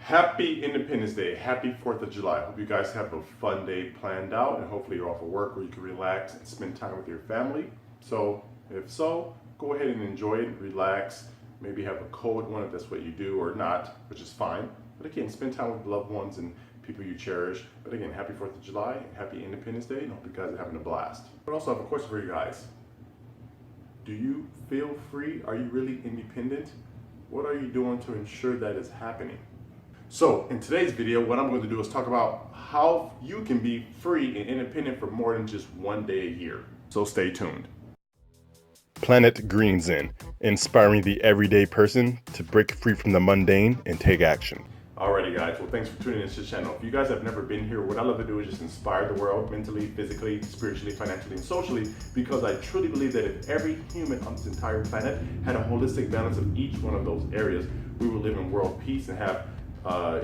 Happy Independence Day, happy 4th of July. Hope you guys have a fun day planned out, and hopefully you're off of work where you can relax and spend time with your family. So if so, go ahead and enjoy it, relax, maybe have a cold one if that's what you do, or not, which is fine. But again, spend time with loved ones and people you cherish. But again, happy 4th of July, happy Independence Day, and hope you guys are having a blast. But also have a question for you guys. Do you feel free? Are you really independent? What are you doing to ensure that is happening? So in today's video, what I'm going to do is talk about how you can be free and independent for more than just one day a year. So stay tuned. Planet Green Zen, inspiring the everyday person to break free from the mundane and take action. Alrighty guys, well thanks for tuning into the channel. If you guys have never been here, what I love to do is just inspire the world mentally, physically, spiritually, financially, and socially, because I truly believe that if every human on this entire planet had a holistic balance of each one of those areas, we would live in world peace and have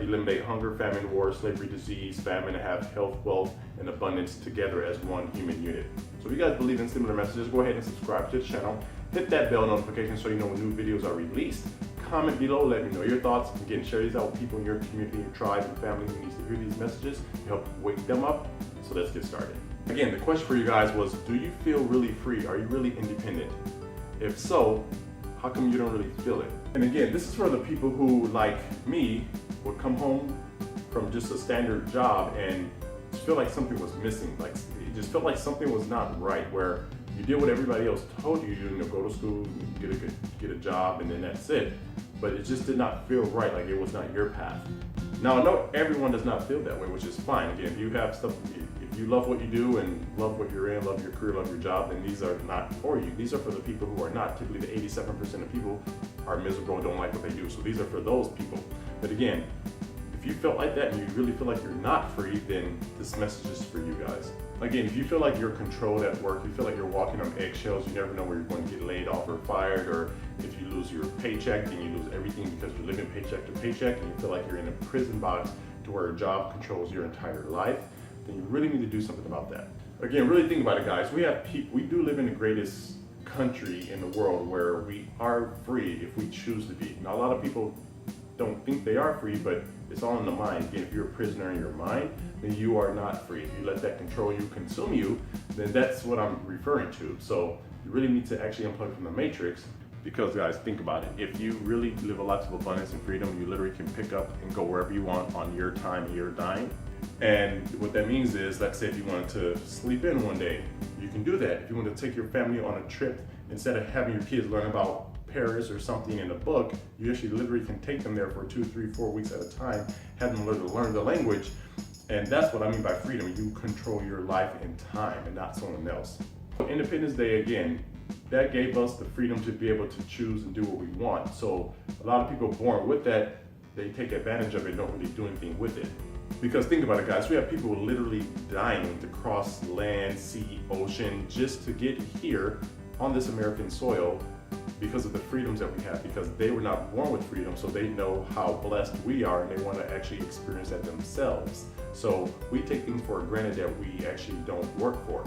eliminate hunger, famine, war, slavery, disease, famine, and have health, wealth, and abundance together as one human unit. So if you guys believe in similar messages, go ahead and subscribe to the channel. Hit that bell notification so you know when new videos are released. Comment below, let me know your thoughts. Again, share these out with people in your community, your tribe, and family who needs to hear these messages to help wake them up. So let's get started. Again, the question for you guys was, do you feel really free? Are you really independent? If so, how come you don't really feel it? And again, this is for the people who, like me, would come home from just a standard job and feel like something was missing. Like it just felt like something was not right, where you did what everybody else told you. You know, go to school, get a job, and then that's it. But it just did not feel right. Like it was not your path. Now I know everyone does not feel that way, which is fine. Again, if you have stuff, if you love what you do and love what you're in, love your career, love your job, then these are not for you. These are for the people who are not. Typically, the 87% of people are miserable and don't like what they do. So these are for those people. But again, if you felt like that and you really feel like you're not free, then this message is for you guys. Again, if you feel like you're controlled at work, you feel like you're walking on eggshells, you never know where you're going to get laid off or fired, or if you lose your paycheck, then you lose everything because you're living paycheck to paycheck, and you feel like you're in a prison box to where a job controls your entire life, then you really need to do something about that. Again, really think about it, guys. We do live in the greatest country in the world where we are free if we choose to be. Now, a lot of people don't think they are free, but it's all in the mind. Again, if you're a prisoner in your mind, then you are not free. If you let that control you, consume you, then that's what I'm referring to. So you really need to actually unplug from the matrix, because guys, think about it. If you really live a life of abundance and freedom, you literally can pick up and go wherever you want on your time, your dime. And what that means is, let's say if you wanted to sleep in one day, you can do that. If you want to take your family on a trip, instead of having your kids learn about Paris or something in a book, you actually literally can take them there for 2, 3, 4 weeks at a time, have them learn the language. And that's what I mean by freedom. You control your life and time and not someone else. Independence Day, again, that gave us the freedom to be able to choose and do what we want. So a lot of people born with that, they take advantage of it and don't really do anything with it. Because think about it, guys, we have people literally dying to cross land, sea, ocean, just to get here on this American soil because of the freedoms that we have, because they were not born with freedom, so they know how blessed we are and they want to actually experience that themselves. So we take things for granted that we actually don't work for.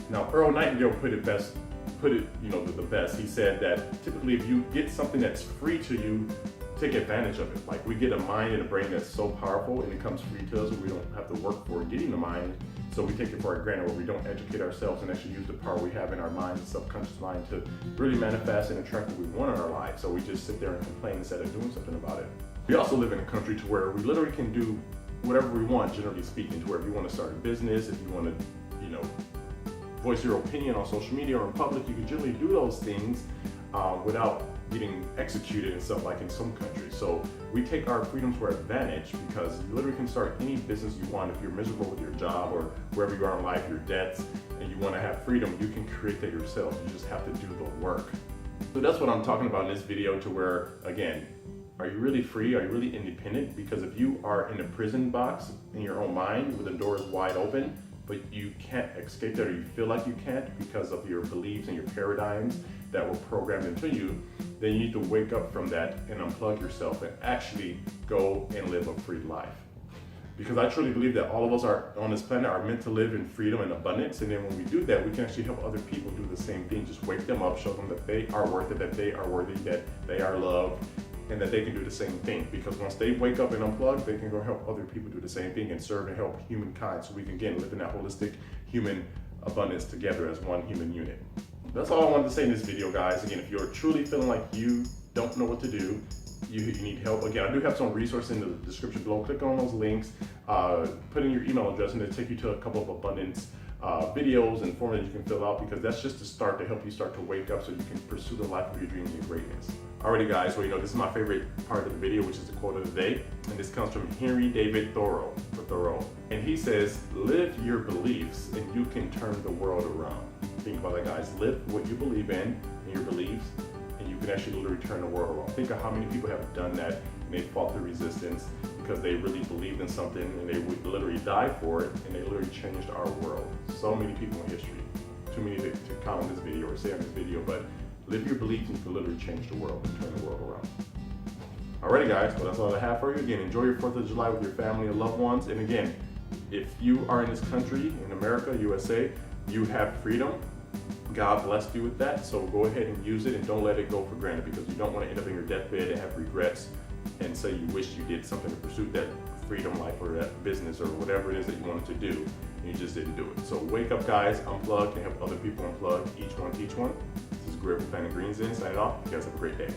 Now, Earl Nightingale put it the best. He said that typically if you get something that's free to you, take advantage of it. Like we get a mind and a brain that's so powerful and it comes free to us, and we don't have to work for getting the mind. So we take it for granted, where we don't educate ourselves and actually use the power we have in our mind, the subconscious mind, to really manifest and attract what we want in our life. So we just sit there and complain instead of doing something about it. We also live in a country to where we literally can do whatever we want, generally speaking, to where if you want to start a business, if you want to, voice your opinion on social media or in public, you can generally do those things without getting executed and stuff like in some countries. So we take our freedoms for advantage, because you literally can start any business you want. If you're miserable with your job or wherever you are in life, your debts, and you want to have freedom, you can create that yourself. You just have to do the work. So that's what I'm talking about in this video, to where, again, are you really free? Are you really independent? Because if you are in a prison box in your own mind where the door is wide open, but you can't escape that, or you feel like you can't because of your beliefs and your paradigms that were programmed into you, then you need to wake up from that and unplug yourself and actually go and live a free life. Because I truly believe that all of us are on this planet are meant to live in freedom and abundance, and then when we do that, we can actually help other people do the same thing. Just wake them up, show them that they are worth it, that they are worthy, that they are loved, and that they can do the same thing, because once they wake up and unplug, they can go help other people do the same thing and serve and help humankind, so we can again live in that holistic human abundance together as one human unit. That's all I wanted to say in this video, guys. Again, if you're truly feeling like you don't know what to do, you need help, again, I do have some resources in the description below. Click on those links, put in your email address, and it'll take you to a couple of abundance videos and forms that you can fill out, because that's just to start to help you start to wake up so you can pursue the life of your dreams and greatness. Alrighty, guys, well, this is my favorite part of the video, which is the quote of the day, and this comes from Henry David Thoreau, and he says, "Live your beliefs and you can turn the world around." Think about that, guys. Live what you believe in and your beliefs, and you can actually literally turn the world around. Think of how many people have done that, and they fought the resistance because they really believed in something, and they would literally die for it, and they literally changed our world. So many people in history. Too many to count in this video or say on this video, but live your beliefs and you can literally change the world and turn the world around. Alrighty, guys, well, that's all I have for you. Again, enjoy your 4th of July with your family and loved ones. And again, if you are in this country, in America, USA, you have freedom. God blessed you with that, so go ahead and use it, and don't let it go for granted, because you don't want to end up in your deathbed and have regrets and say you wish you did something to pursue that freedom life or that business or whatever it is that you wanted to do, and you just didn't do it. So wake up, guys, unplug, and help other people unplug. Each one teach one. This is Greg from Green Zen signing off. You guys have a great day.